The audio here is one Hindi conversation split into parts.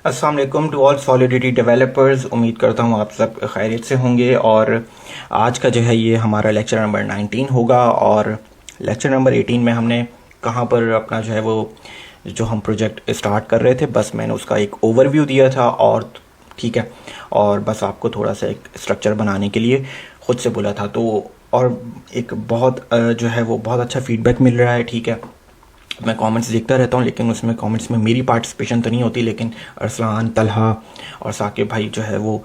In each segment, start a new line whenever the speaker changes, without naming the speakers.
अस्सलाम वालेकुम टू ऑल सॉलिडिटी डेवलपर्स। उम्मीद करता हूँ आप सब खैरियत से होंगे। और आज का जो है ये हमारा लेक्चर नंबर 19 होगा। और लेक्चर नंबर 18 में हमने कहाँ पर अपना जो है वो जो हम प्रोजेक्ट स्टार्ट कर रहे थे, बस मैंने उसका एक ओवरव्यू दिया था। और ठीक है, और बस आपको थोड़ा सा एक स्ट्रक्चर बनाने के लिए ख़ुद से बोला था। तो और एक बहुत जो है वो बहुत अच्छा फीडबैक मिल रहा है। ठीक है, मैं कमेंट्स देखता रहता हूँ, लेकिन उसमें कमेंट्स में मेरी पार्टिसिपेशन तो नहीं होती, लेकिन अरसलान, तलहा और साकिब भाई जो है वो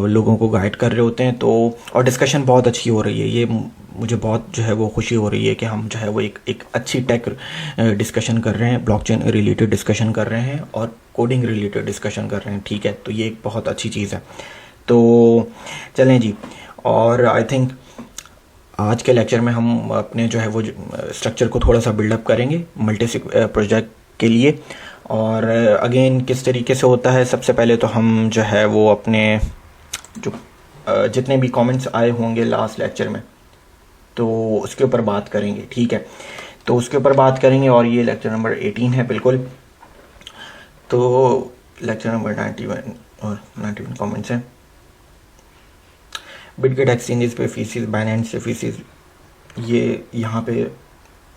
लोगों को गाइड कर रहे होते हैं। तो और डिस्कशन बहुत अच्छी हो रही है। ये मुझे बहुत जो है वो खुशी हो रही है कि हम जो है वो एक अच्छी टेक डिस्कशन कर रहे हैं, ब्लॉकचेन रिलेटेड डिस्कशन कर रहे हैं और कोडिंग रिलेटेड डिस्कशन कर रहे हैं। ठीक है, तो ये एक बहुत अच्छी चीज़ है। तो चलें जी, और आई थिंक आज के लेक्चर में हम अपने जो है वो स्ट्रक्चर को थोड़ा सा बिल्डअप करेंगे मल्टी प्रोजेक्ट के लिए। और अगेन किस तरीके से होता है, सबसे पहले तो हम जो है वो अपने जो जितने भी कमेंट्स आए होंगे लास्ट लेक्चर में, तो उसके ऊपर बात करेंगे। ठीक है, तो उसके ऊपर बात करेंगे। और ये लेक्चर नंबर 18 है बिल्कुल। तो लेक्चर नंबर 91 और 91 कमेंट्स हैं। बिटगेट एक्सचेंजेस पे फीसिस, बाइनेंस से फीसिस, ये यहाँ पे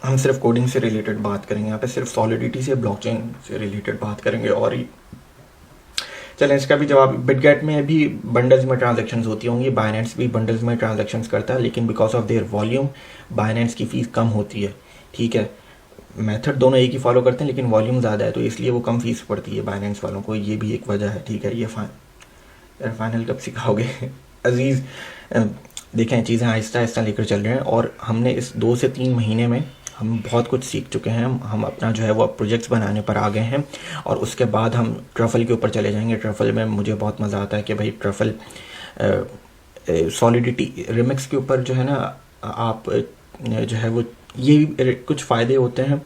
हम सिर्फ कोडिंग से रिलेटेड बात करेंगे। यहाँ पे सिर्फ सॉलिडिटी से, ब्लॉकचेन से रिलेटेड बात करेंगे। और चलें, इसका भी जवाब, बिटगेट में भी बंडल्स में ट्रांजैक्शंस होती होंगी, बाइनेंस भी बंडल्स में ट्रांजैक्शंस करता है, लेकिन because of their volume Binance की फ़ीस कम होती है। ठीक है, मेथड दोनों एक ही फॉलो करते हैं, लेकिन वॉल्यूम ज़्यादा है, तो इसलिए वो कम फीस पड़ती है बाइनेंस वालों को। ये भी एक वजह है। ठीक है, ये फाइनल कब सिखाओगे अजीज़? देखें, चीज़ें आहिस्ता आहिस्ता लेकर चल रहे हैं, और हमने इस 2 से 3 महीने में हम बहुत कुछ सीख चुके हैं। हम अपना जो है वो प्रोजेक्ट्स बनाने पर आ गए हैं, और उसके बाद हम ट्रफल के ऊपर चले जाएंगे। ट्रफल में मुझे बहुत मज़ा आता है कि भाई ट्रफल सॉलिडिटी रिमिक्स के ऊपर जो है ना, आप जो है वो ये भी कुछ फ़ायदे होते हैं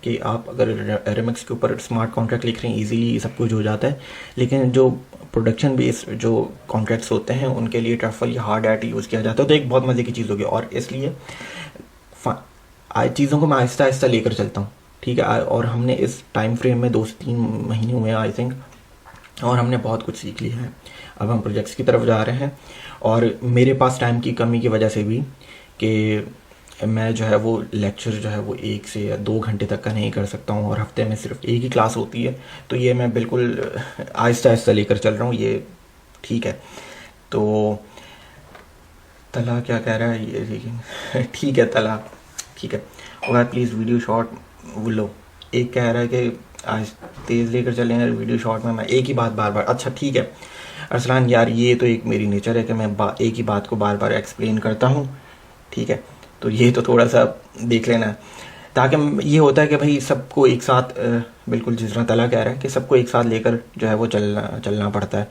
कि आप अगर रिमिक्स के ऊपर स्मार्ट कॉन्ट्रैक्ट लिख रहे हैं, इजीली सब कुछ हो जाता है। लेकिन जो प्रोडक्शन बेस्ड जो कॉन्ट्रैक्ट्स होते हैं, उनके लिए ट्रफल या हार्ड एट यूज़ किया जाता है। तो एक बहुत मज़े की चीज़ होगी, और इसलिए चीज़ों को मैं आहिस्ता आहिस्ता लेकर चलता हूँ। ठीक है, और हमने इस टाइम फ्रेम में 2 से 3 महीने हुए हैं आई थिंक, और हमने बहुत कुछ सीख लिया है। अब हम प्रोजेक्ट्स की तरफ जा रहे हैं, और मेरे पास टाइम की कमी की वजह से भी कि मैं जो है वो लेक्चर जो है वो 1 से 2 घंटे तक का नहीं कर सकता हूँ, और हफ्ते में सिर्फ एक ही क्लास होती है। तो ये मैं बिल्कुल आहिस्ता आहिस्ता लेकर चल रहा हूँ ये। ठीक है, तो तला क्या कह रहा है ये? ठीक है तला, ठीक है। और प्लीज़ वीडियो शॉर्ट लो। एक कह रहा है कि आज तेज़ लेकर चले हैं वीडियो शॉर्ट में, मैं एक ही बात बार बार। अच्छा ठीक है अरसलान, यार ये तो एक मेरी नेचर है कि मैं एक ही बात को बार बार एक्सप्लेन करता हूँ। ठीक है, तो ये तो थोड़ा सा देख लेना, ताकि ये होता है कि भाई सबको एक साथ, बिल्कुल जिस तरह तला कह रहा है कि सबको एक साथ लेकर जो है वो चलना पड़ता है।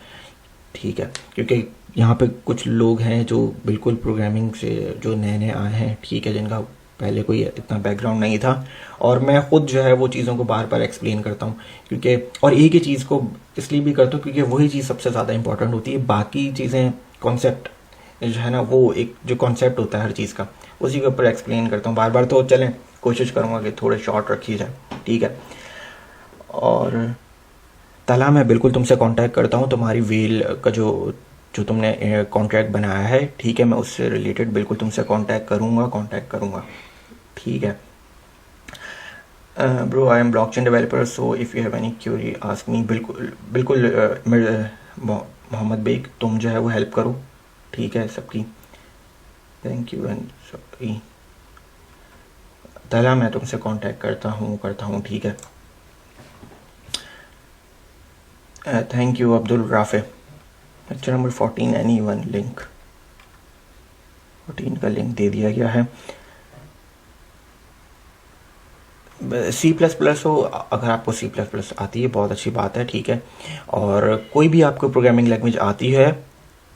ठीक है, क्योंकि यहाँ पे कुछ लोग हैं जो बिल्कुल प्रोग्रामिंग से जो नए नए आए हैं, ठीक है, जिनका पहले कोई इतना बैकग्राउंड नहीं था, और मैं ख़ुद जो है वो चीज़ों को बार बार एक्सप्लेन करता हूँ, क्योंकि और एक ही चीज़ को इसलिए भी करता हूँ क्योंकि वही चीज़ सबसे ज़्यादा इंपॉर्टेंट होती है। बाकी चीज़ें कॉन्सेप्ट जो है ना, वो एक जो कॉन्सेप्ट होता है हर चीज़ का, उसी के ऊपर एक्सप्लेन करता हूँ बार बार। तो चलें, कोशिश करूँगा कि थोड़े शॉर्ट रखी जाए। ठीक है, और तला मैं बिल्कुल तुमसे कांटेक्ट करता हूँ, तुम्हारी वेल का जो तुमने कॉन्ट्रैक्ट बनाया है, ठीक है, मैं उससे रिलेटेड बिल्कुल तुमसे कांटेक्ट करूँगा। ठीक है bro, I am blockchain developer, so if you have any Curie ask me. बिल्कुल मोहम्मद बेग, तुम जो है वो हेल्प करो। ठीक है सबकी, थैंक यू एंड सॉरी। तला मैं तुमसे कांटेक्ट करता हूँ। ठीक है, thank you Abdul Rafe. Lecture number 14 any one link, 14 का लिंक दे दिया गया है। C++ हो, अगर आपको C++ आती है बहुत अच्छी बात है। ठीक है, और कोई भी आपको प्रोग्रामिंग लैंग्वेज आती है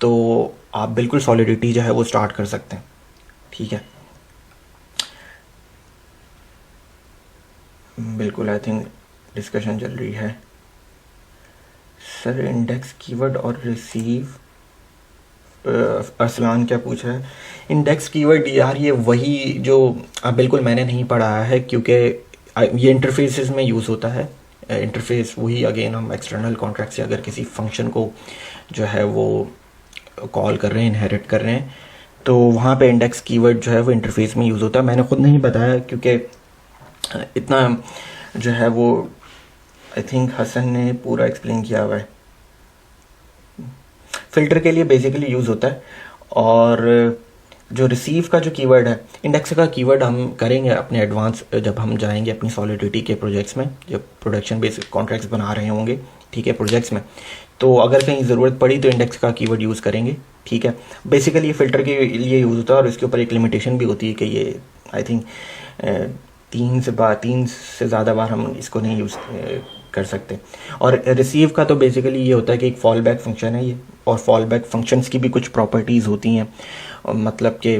तो आप बिल्कुल सॉलिडिटी जो है वो स्टार्ट कर सकते हैं। ठीक है, बिल्कुल आई थिंक डिस्कशन चल रही है। सर इंडेक्स कीवर्ड और रिसीव, अरसलान क्या पूछा है? इंडेक्स कीवर्ड यार ये वही जो बिल्कुल मैंने नहीं पढ़ा है, क्योंकि ये इंटरफेसेस में यूज़ होता है। इंटरफेस वही अगेन हम एक्सटर्नल कॉन्ट्रैक्ट से अगर किसी फंक्शन को जो है वो कॉल कर रहे हैं, इनहेरिट कर रहे हैं, तो वहाँ पे इंडेक्स कीवर्ड जो है वो इंटरफेस में यूज़ होता है। मैंने खुद नहीं बताया क्योंकि इतना जो है वो आई थिंक हसन ने पूरा एक्सप्लेन किया हुआ है। फ़िल्टर के लिए बेसिकली यूज़ होता है। और जो रिसीव का जो कीवर्ड है, इंडेक्स का कीवर्ड हम करेंगे अपने एडवांस जब हम जाएंगे अपनी सॉलिडिटी के प्रोजेक्ट्स में, जब प्रोडक्शन बेस्ड कॉन्ट्रैक्ट्स बना रहे होंगे, ठीक है, प्रोजेक्ट्स में, तो अगर कहीं ज़रूरत पड़ी तो इंडेक्स का कीवर्ड यूज़ करेंगे, ठीक है। बेसिकली ये फ़िल्टर के लिए यूज़ होता है और इसके ऊपर एक लिमिटेशन भी होती है कि ये आई थिंक 3 से ज़्यादा बार हम इसको नहीं यूज़ कर सकते। और रिसीव का तो बेसिकली ये होता है कि एक फॉल बैक फंक्शन है ये, और फॉल बैक फंक्शंस की भी कुछ प्रॉपर्टीज़ होती हैं, मतलब कि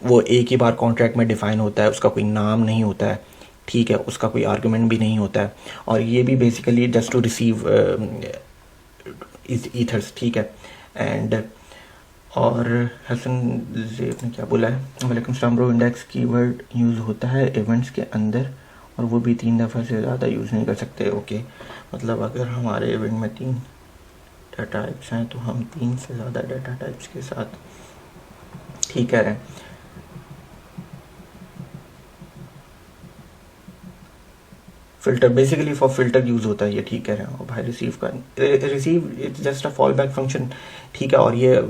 वो एक ही बार कॉन्ट्रैक्ट में डिफ़ाइन होता है, उसका कोई नाम नहीं होता है, ठीक है, उसका कोई आर्गुमेंट भी नहीं होता है, और ये भी basically just to receive ethers, ठीक है। एंड और हसन ज़ेब ने क्या बोला है, वालेकुम सलाम ब्रो, इंडेक्स कीवर्ड यूज़ होता है इवेंट्स के अंदर और वो भी 3 दफ़ा से ज़्यादा यूज़ नहीं कर सकते। ओके, मतलब अगर हमारे इवेंट में 3 डाटा टाइप्स हैं तो हम 3 से ज़्यादा डाटा टाइप्स के साथ ठीक कह रहे हैं। Filter basically for filter use होता है ये, ठीक कह रहे हैं। और भाई receive it's just a fall back function, ठीक है। और ये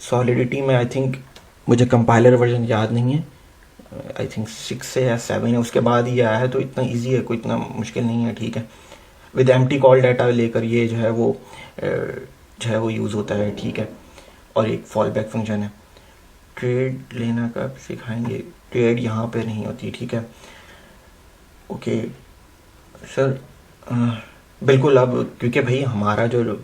सॉलिडिटी में आई थिंक, मुझे कंपाइलर वर्जन याद नहीं है, आई थिंक 6 है या 7 है, उसके बाद ये आया है, तो इतना इजी है, कोई इतना मुश्किल नहीं है, ठीक है। विद एम्प्टी कॉल डाटा लेकर ये जो है वो यूज़ होता है, ठीक है। और एक फॉल बैक फंक्शन है। ट्रेड लेना कब सिखाएंगे? ट्रेड यहाँ पे नहीं होती, ठीक है। ओके सर, बिल्कुल। अब क्योंकि भाई हमारा जो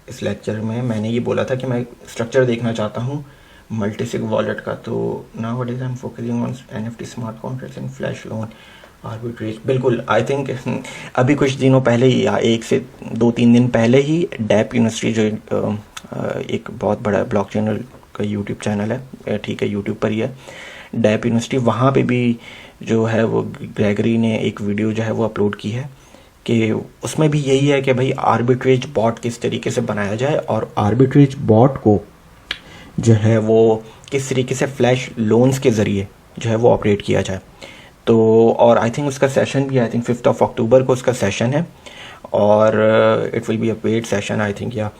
इस लेक्चर में मैंने ये बोला था कि मैं स्ट्रक्चर देखना चाहता हूँ मल्टीसिग वॉलेट का, तो now what is I am focusing on NFT smart contracts and flash loan arbitrage. बिल्कुल, आई थिंक अभी कुछ दिनों पहले ही, या 1 से 2-3 दिन पहले ही, डैप यूनिवर्सिटी जो एक बहुत बड़ा ब्लॉकचेन का यूट्यूब चैनल है, ठीक है, यूट्यूब पर ही है डैप यूनिवर्सिटी, वहाँ पे भी जो है वो ग्रेगरी ने एक वीडियो जो है वो अपलोड की है कि उसमें भी यही है कि भाई आर्बिट्रेज बॉट किस तरीके से बनाया जाए और आर्बिट्रेज बॉट को जो है वो किस तरीके से फ्लैश लोन्स के ज़रिए जो है वो ऑपरेट किया जाए। तो और आई थिंक उसका सेशन भी, आई थिंक 5 अक्टूबर को उसका सेशन है, और it will be a paid session I think, या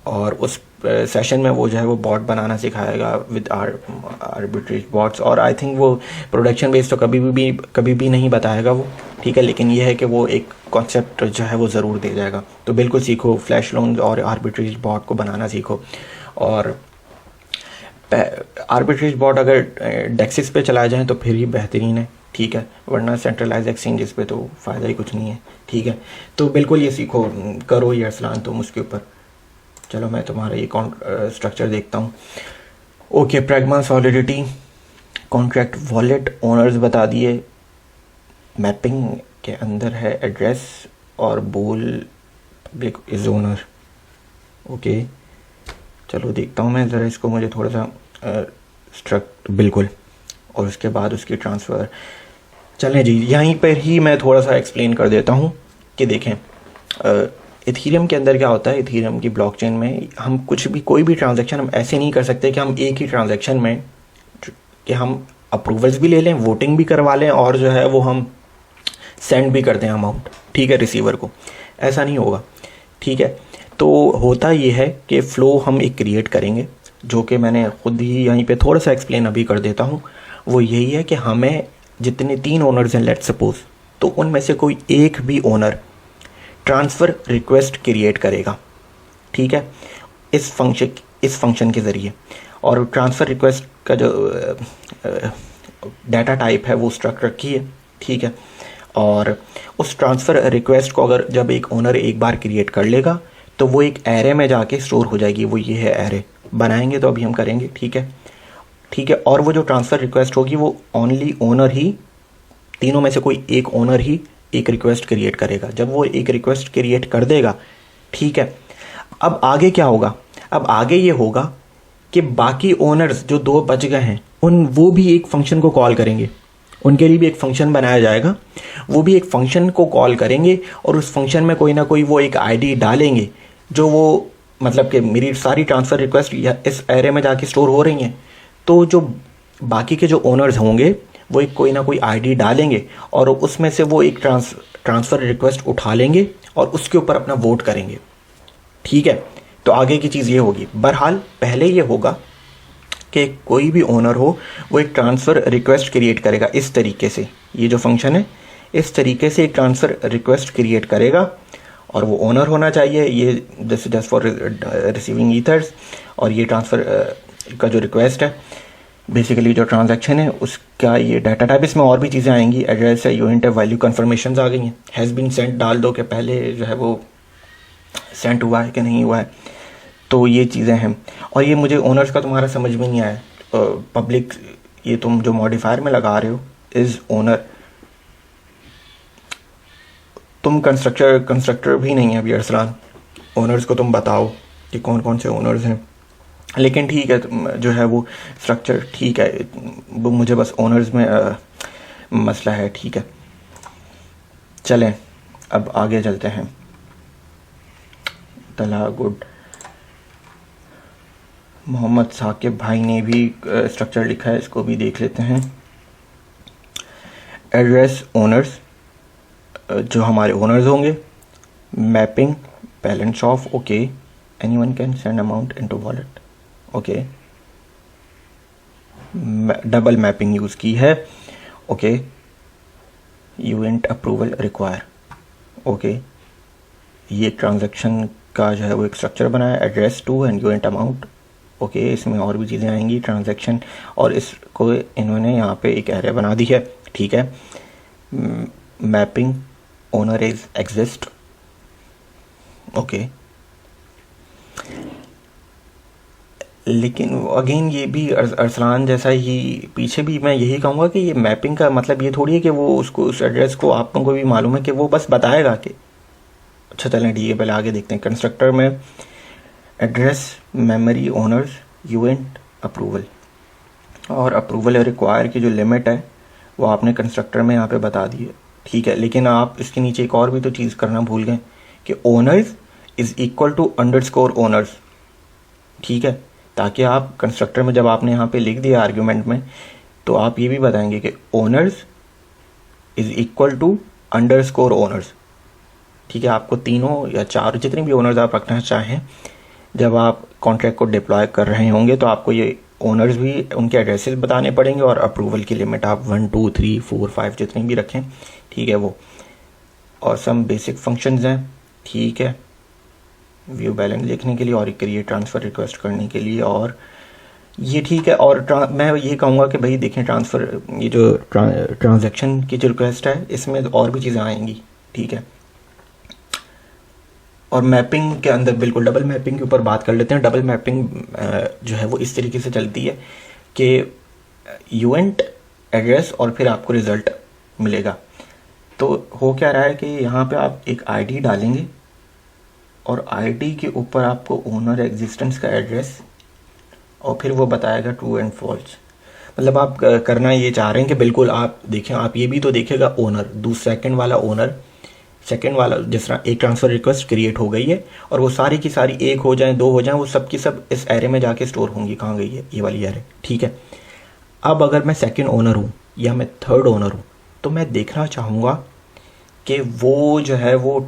और उस सेशन में वो जो है वो बॉट बनाना सिखाएगा विद आर्बिट्रेज बॉट्स। और आई थिंक वो प्रोडक्शन बेस्ड तो कभी भी नहीं बताएगा वो, ठीक है, लेकिन ये है कि वो एक कॉन्सेप्ट जो है वो ज़रूर दे जाएगा। तो बिल्कुल सीखो, फ्लैश लोन और आर्बिट्रेज बॉट को बनाना सीखो। और आर्बिट्रेज बॉट अगर डेक्सिस पे चलाए जाएँ तो फिर ही बेहतरीन है, ठीक है, वरना सेंट्रलाइज एक्सचेंजेस पे तो फ़ायदा ही कुछ नहीं है, ठीक है। तो बिल्कुल ये सीखो, करो ये अरसलान तुम उसके ऊपर। चलो मैं तुम्हारा ये स्ट्रक्चर देखता हूँ। Okay, pragma solidity contract wallet owners बता दिए, मैपिंग के अंदर है एड्रेस और बोल पब्लिक इज ओनर। ओके, चलो देखता हूँ मैं ज़रा इसको, मुझे थोड़ा सा बिल्कुल, और उसके बाद उसकी ट्रांसफ़र। चलें जी, यहीं पर ही मैं थोड़ा सा एक्सप्लेन कर देता हूँ कि देखें इथीरियम के अंदर क्या होता है। इथीरियम की ब्लॉकचेन में हम कोई भी ट्रांजैक्शन हम ऐसे नहीं कर सकते कि हम एक ही ट्रांजैक्शन में कि हम अप्रूवल्स भी ले लें, वोटिंग भी करवा लें, और जो है वो हम सेंड भी कर दें अमाउंट, ठीक है, रिसीवर को। ऐसा नहीं होगा, ठीक है। तो होता ये है कि फ़्लो हम एक क्रिएट करेंगे, जो कि मैंने खुद ही यहीं पे थोड़ा सा एक्सप्लेन अभी कर देता हूँ। वो यही है कि हमें जितने 3 ओनर्स हैं लेट्स सपोज, तो उनमें से कोई एक भी ओनर ट्रांसफ़र रिक्वेस्ट क्रिएट करेगा, ठीक है, इस फंक्शन के ज़रिए। और ट्रांसफ़र रिक्वेस्ट का जो डाटा टाइप है वो स्ट्रक्ट रखी है, ठीक है। और उस ट्रांसफ़र रिक्वेस्ट को अगर जब एक ओनर एक बार क्रिएट कर लेगा तो वो एक एरे में जाके स्टोर हो जाएगी। वो ये है एरे, बनाएंगे तो अभी हम करेंगे, ठीक है, ठीक है। और वो जो ट्रांसफ़र रिक्वेस्ट होगी वो ओनली ओनर ही, तीनों में से कोई एक ओनर ही एक रिक्वेस्ट क्रिएट करेगा। जब वो एक रिक्वेस्ट क्रिएट कर देगा, ठीक है, अब आगे क्या होगा? अब आगे ये होगा कि बाकी ओनर्स जो 2 बच गए हैं वो भी एक फंक्शन को कॉल करेंगे। उनके लिए भी एक फंक्शन बनाया जाएगा, वो भी एक फंक्शन को कॉल करेंगे और उस फंक्शन में कोई ना कोई वो एक आईडी डालेंगे जो वो मतलब कि मेरी सारी ट्रांसफ़र रिक्वेस्ट इस एरे में जाके स्टोर हो रही हैं, तो जो बाकी के जो ओनर्स होंगे वो एक कोई ना कोई आईडी डालेंगे और उसमें से वो एक ट्रांसफ़र रिक्वेस्ट उठा लेंगे और उसके ऊपर अपना वोट करेंगे। ठीक है, तो आगे की चीज़ ये होगी। बहरहाल पहले ये होगा कि कोई भी ओनर हो वो एक ट्रांसफ़र रिक्वेस्ट क्रिएट करेगा इस तरीके से, ये जो फंक्शन है इस तरीके से एक ट्रांसफ़र रिक्वेस्ट क्रिएट करेगा और वो ओनर होना चाहिए। ये this just for receiving ethers, और ये ट्रांसफ़र का जो रिक्वेस्ट है बेसिकली जो ट्रांजैक्शन है उसका ये डाटा टाइप। इसमें और भी चीज़ें आएंगी, एड्रेस है, यूनिट है, वैल्यू कन्फर्मेशन आ गई हैं। हैज़ बीन सेंट डाल दो कि पहले जो है वो सेंट हुआ है कि नहीं हुआ है, तो ये चीज़ें हैं। और ये मुझे ओनर्स का तुम्हारा समझ में नहीं आया, पब्लिक ये तुम जो मॉडिफायर में लगा रहे हो इज़ ओनर, तुम कंस्ट्रक्टर भी नहीं है अभी अरसलान। ओनर्स को तुम बताओ कि कौन कौन से ओनर्स हैं। लेकिन ठीक है, जो है वो स्ट्रक्चर ठीक है, वो मुझे बस ओनर्स में मसला है। ठीक है, चलें अब आगे चलते हैं। तला गुड, मोहम्मद साकिब भाई ने भी स्ट्रक्चर लिखा है, इसको भी देख लेते हैं। एड्रेस ओनर्स, जो हमारे ओनर्स होंगे। Mapping balance of, okay, anyone can send amount into wallet, okay. Double mapping use की है, okay. Uint approval require, okay. ये ट्रांजैक्शन का जो है वो एक स्ट्रक्चर बनाया, address to and uint amount, okay. इसमें और भी चीज़ें आएंगी, ट्रांजैक्शन, और इसको इन्होंने यहाँ पे एक एरे बना दी है। ठीक है, mapping owner is exist, okay. लेकिन अगेन ये भी अरसलान जैसा ही, पीछे भी मैं यही कहूँगा कि ये मैपिंग का मतलब ये थोड़ी है कि वो उसको उस एड्रेस को आप लोगों को भी मालूम है कि वो बस बताएगा कि अच्छा चलें ठीक है। पहले आगे देखते हैं। कंस्ट्रक्टर में एड्रेस, मेमोरी, ओनर्स, यूएंट, अप्रूवल, और अप्रूवल रिक्वायर की जो लिमिट है वो आपने कंस्ट्रक्टर में यहाँ पे बता दी है। ठीक है, लेकिन आप इसके नीचे एक और भी तो चीज़ करना भूल गए कि owners is equal to underscore owners. ठीक है, ताकि आप कंस्ट्रक्टर में जब आपने यहाँ पे लिख दिया आर्ग्यूमेंट में, तो आप ये भी बताएंगे कि owners is equal to underscore owners. ठीक है, आपको तीनों या चार जितने भी ओनर्स आप रखना चाहें जब आप कॉन्ट्रैक्ट को डिप्लॉय कर रहे होंगे, तो आपको ये ओनर्स भी उनके एड्रेसेस बताने पड़ेंगे और अप्रूवल की लिमिट आप 1 2 3 4 5 जितनी भी रखें। ठीक है, वो और सम बेसिक फंक्शंस हैं। ठीक है, व्यू बैलेंस लिखने के लिए और क्रिएट ट्रांसफ़र रिक्वेस्ट करने के लिए, और ये ठीक है। और मैं ये कहूँगा कि भाई देखें, ट्रांसफ़र ये जो ट्रांजैक्शन की जो रिक्वेस्ट है इसमें और भी चीज़ें आएंगी। ठीक है, और मैपिंग के अंदर बिल्कुल डबल मैपिंग के ऊपर बात कर लेते हैं। डबल मैपिंग जो है वो इस तरीके से चलती है कि यूएंट एड्रेस और फिर आपको रिज़ल्ट मिलेगा। तो हो क्या रहा है कि यहाँ पे आप एक आईडी डालेंगे और आईडी के ऊपर आपको ओनर एग्जिस्टेंस का एड्रेस, और फिर वो बताएगा ट्रू एंड फॉल्स। मतलब आप करना ये चाह रहे हैं कि बिल्कुल आप देखें, आप ये भी तो देखेगा ओनर, सेकंड वाला ओनर, सेकंड वाला जिस तरह एक ट्रांसफ़र रिक्वेस्ट क्रिएट हो गई है और वो सारी की सारी एक हो जाए, दो हो जाए, वो सब की सब इस एरे में जाके स्टोर होंगी। कहाँ गई है ये वाली एरे? ठीक है, अब अगर मैं सेकंड ओनर हूँ या मैं थर्ड ओनर हूँ, तो मैं देखना चाहूँगा कि वो जो है वो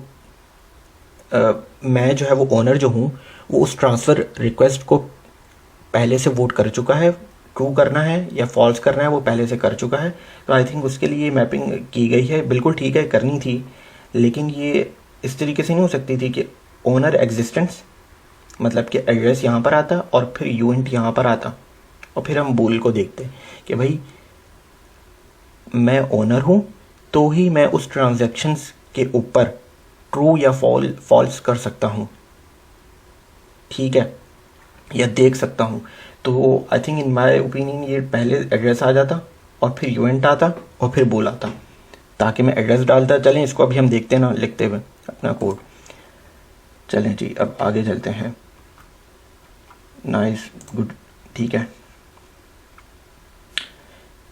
मैं जो है वो ओनर जो हूँ वो उस ट्रांसफ़र रिक्वेस्ट को पहले से वोट कर चुका है, ट्रू करना है या फॉल्स करना है वो पहले से कर चुका है। तो आई थिंक उसके लिए मैपिंग की गई है। बिल्कुल ठीक है, करनी थी, लेकिन ये इस तरीके से नहीं हो सकती थी कि ओनर एग्जिस्टेंस मतलब कि एड्रेस यहाँ पर आता और फिर यूएंट यहाँ पर आता और फिर हम बोल को देखते कि भाई मैं ओनर हूँ तो ही मैं उस ट्रांजैक्शंस के ऊपर ट्रू या फॉल्स कर सकता हूँ। ठीक है, या देख सकता हूँ। तो I think in my opinion ये पहले एड्रेस आ जाता और फिर यूएंट आता और फिर बोल आता, ताकि मैं एड्रेस डालता। चलें इसको अभी हम देखते हैं ना लिखते हुए अपना कोड। चलें जी, अब आगे चलते हैं। नाइस, गुड, ठीक है।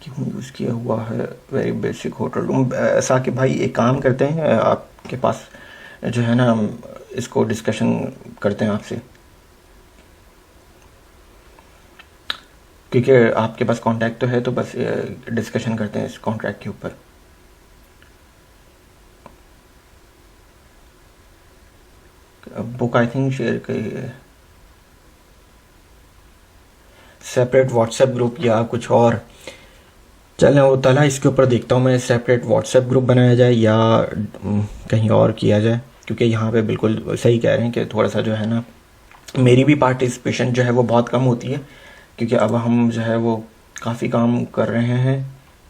क्यों यूज़ किया हुआ है very basic hotel room. Saqib भाई एक काम करते हैं, आपके पास जो है ना, हम इसको डिस्कशन करते हैं आपसे, क्योंकि आपके पास कांटेक्ट तो है, तो बस डिस्कशन करते हैं इस कॉन्ट्रैक्ट के ऊपर। बुक आई थिंक शेयर कर सेपरेट व्हाट्सएप ग्रुप या कुछ और। चलें वो तला, इसके ऊपर देखता हूँ मैं, सेपरेट व्हाट्सएप ग्रुप बनाया जाए या कहीं और किया जाए, क्योंकि यहाँ पे बिल्कुल सही कह रहे हैं कि थोड़ा सा जो है ना, मेरी भी पार्टिसिपेशन जो है वो बहुत कम होती है, क्योंकि अब हम जो है वो काफ़ी काम कर रहे हैं,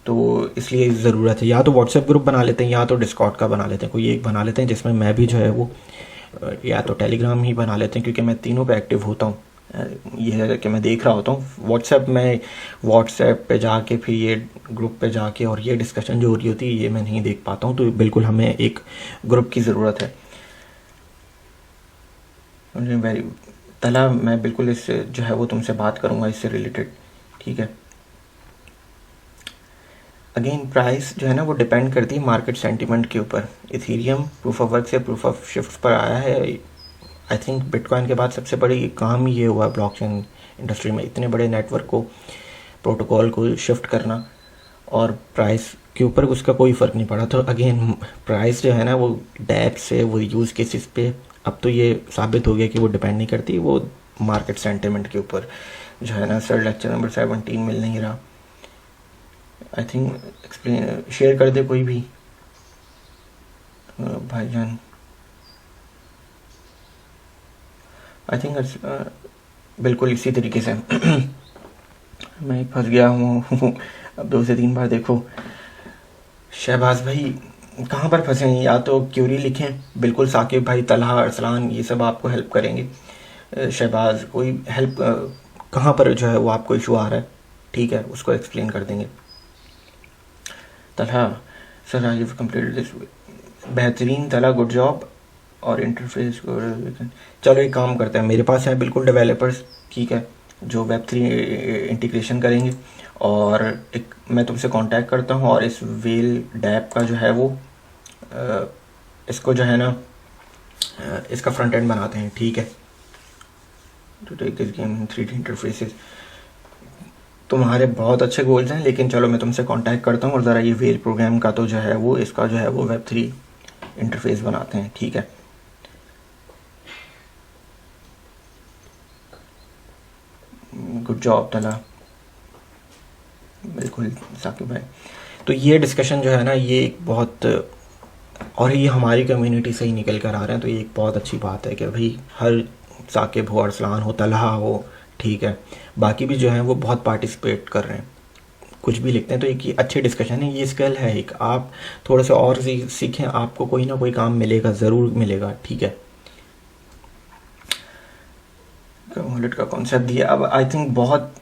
तो इसलिए ज़रूरत है या तो व्हाट्सएप ग्रुप बना लेते हैं या तो डिस्कॉर्ड का बना लेते हैं, कोई एक बना लेते हैं जिसमें मैं भी जो है वो, या तो टेलीग्राम ही बना लेते हैं, क्योंकि मैं तीनों पे एक्टिव होता हूँ। ये है कि मैं देख रहा होता हूँ व्हाट्सएप पे जाके फिर ये ग्रुप पे जाके और ये डिस्कशन जो हो रही होती है ये मैं नहीं देख पाता हूँ, तो बिल्कुल हमें एक ग्रुप की ज़रूरत है। वेरी तला, मैं बिल्कुल इससे जो है वो तुमसे बात करूँगा इससे रिलेटेड, ठीक है। अगेन प्राइस जो है ना वो डिपेंड करती है मार्केट सेंटीमेंट के ऊपर। इथीरियम प्रूफ ऑफ वर्क से प्रूफ ऑफ शिफ्ट पर आया है। आई थिंक बिटकॉइन के बाद सबसे बड़ी काम ये हुआ ब्लॉकचेन इंडस्ट्री में, इतने बड़े नेटवर्क को, प्रोटोकॉल को शिफ्ट करना, और प्राइस के ऊपर उसका कोई फ़र्क नहीं पड़ा। तो अगेन प्राइस जो है ना वो डैप से वो यूज़ केसेस पे, अब तो ये साबित हो गया कि वो डिपेंड नहीं करती, वो मार्केट सेंटिमेंट के ऊपर जो है ना। सर लेक्चर नंबर 17 मिल नहीं रहा, आई थिंक एक्सप्लेन शेयर कर दे कोई भी भाईजान। आई थिंक बिल्कुल इसी तरीके से मैं फंस गया हूँ अब 2 से 3 बार। देखो शहबाज भाई कहाँ पर फंसे हैं, या तो क्यूरी लिखें, बिल्कुल साकिब भाई, तलहा, अरसलान ये सब आपको हेल्प करेंगे। शहबाज कोई हेल्प कहाँ पर जो है वो आपको इशू आ रहा है, ठीक है, उसको एक्सप्लेन कर देंगे। Talha sir I have completed this, बेहतरीन तला, गुड जॉब। और इंटरफेस को चलो एक काम करते हैं, मेरे पास है बिल्कुल डेवलपर्स, ठीक है, जो Web3 इंटीग्रेशन करेंगे, और एक मैं तुमसे कांटेक्ट करता हूँ और इस वेल डैप का जो है वो इसको जो है ना इसका फ्रंट एंड बनाते हैं, ठीक है। To take this game 3D interfaces, तुम्हारे बहुत अच्छे गोल्स हैं, लेकिन चलो मैं तुमसे कांटेक्ट करता हूँ और ज़रा ये वेल प्रोग्राम का तो जो है वो इसका जो है वो Web3 इंटरफेस बनाते हैं, ठीक है। गुड जॉब तला, बिल्कुल साकिब भाई। तो ये डिस्कशन जो है ना ये एक बहुत, और ये हमारी कम्युनिटी से ही निकल कर आ रहे हैं, तो ये एक बहुत अच्छी बात है कि भाई हर साकिब हो, अरसलान हो, तलहा हो, ठीक है, बाकी भी जो है वो बहुत पार्टिसिपेट कर रहे हैं, कुछ भी लिखते हैं, तो एक अच्छी डिस्कशन है, ये स्किल है एक, आप थोड़ा सा और सीखें, आपको कोई ना कोई काम मिलेगा, ज़रूर मिलेगा, ठीक है। वॉलेट का कॉन्सेप्ट दिया, अब आई थिंक बहुत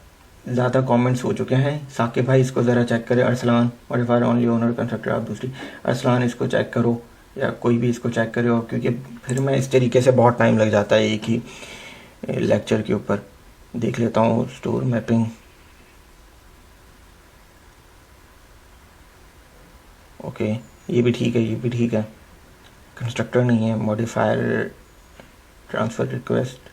ज़्यादा कमेंट्स हो चुके हैं। साकिब भाई इसको ज़रा चेक करें, Arsalan modifier only owner constructor, आप दूसरी, अरसलान इसको चेक करो या कोई भी इसको चेक करे, और क्योंकि फिर मैं इस तरीके से बहुत टाइम लग जाता है एक ही लेक्चर के ऊपर। देख लेता हूँ स्टोर मैपिंग, ओके ये भी ठीक है, ये भी ठीक है, कंस्ट्रक्टर नहीं है, मॉडिफायर ट्रांसफ़र रिक्वेस्ट,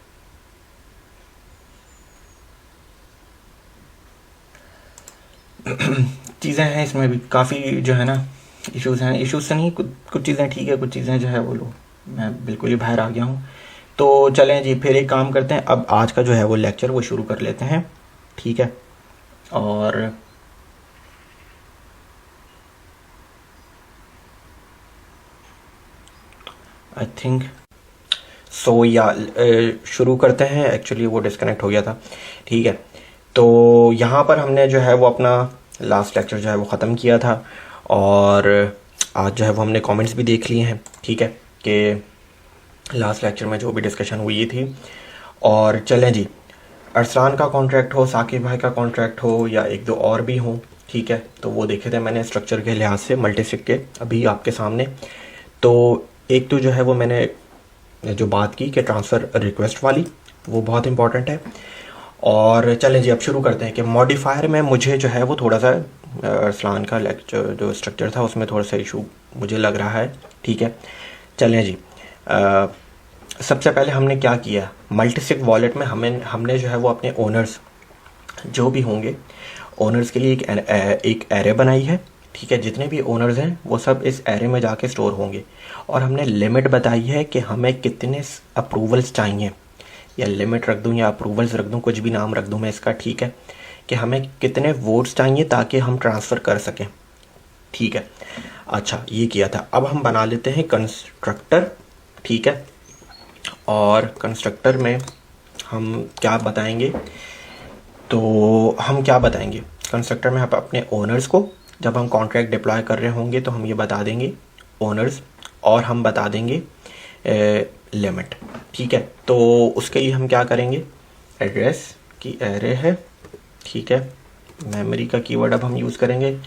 चीज़ें हैं इसमें भी काफ़ी जो है ना इश्यूज़ हैं, इश्यूज़ से नहीं, कुछ चीज़ें ठीक है, कुछ चीज़ें जो है वो लो, मैं बिल्कुल ही बाहर आ गया हूँ। तो चलें जी, फिर एक काम करते हैं, अब आज का जो है वो लेक्चर वो शुरू कर लेते हैं, ठीक है। और आई थिंक सो या शुरू करते हैं, एक्चुअली वो डिस्कनेक्ट हो गया था, ठीक है। तो यहाँ पर हमने जो है वो अपना लास्ट लेक्चर जो है वो ख़त्म किया था, और आज जो है वो हमने कमेंट्स भी देख लिए हैं, ठीक है, कि लास्ट लेक्चर में जो भी डिस्कशन हुई थी। और चलें जी, अरसलान का कॉन्ट्रैक्ट हो, साकिब भाई का कॉन्ट्रैक्ट हो, या एक दो और भी हों, ठीक है, तो वो देखे थे मैंने स्ट्रक्चर के लिहाज से मल्टीसिग के अभी आपके सामने। तो एक तो जो है वो मैंने जो बात की कि ट्रांसफ़र रिक्वेस्ट वाली, वो बहुत इंपॉर्टेंट है। और चलें जी अब शुरू करते हैं कि मॉडिफायर में मुझे जो है वो थोड़ा सा अरसलान का लेक्चर जो स्ट्रक्चर था उसमें थोड़ा सा इशू मुझे लग रहा है। ठीक है, चलें जी। सबसे पहले हमने क्या किया, मल्टीसिग वॉलेट में हमने जो है वो अपने ओनर्स जो भी होंगे, ओनर्स के लिए एक एरे बनाई है। ठीक है, जितने भी ओनर्स हैं वो सब इस एरे में जाके स्टोर होंगे, और हमने लिमिट बताई है कि हमें कितने अप्रूवल्स चाहिए, या लिमिट रख दूं या अप्रूवल्स रख दूं, कुछ भी नाम रख दूं मैं इसका। ठीक है, कि हमें कितने वोट्स चाहिए ताकि हम ट्रांसफ़र कर सकें। ठीक है, अच्छा ये किया था। अब हम बना लेते हैं कंस्ट्रक्टर। ठीक है, और कंस्ट्रक्टर में हम क्या बताएंगे, तो हम क्या बताएंगे कंस्ट्रक्टर में, हम अपने ओनर्स को जब हम कॉन्ट्रैक्ट डिप्लॉय कर रहे होंगे तो हम ये बता देंगे ओनर्स, और हम बता देंगे लिमिट। ठीक है, तो उसके लिए हम क्या करेंगे, एड्रेस की एरे है। ठीक है, मेमोरी का कीवर्ड अब हम यूज़ करेंगे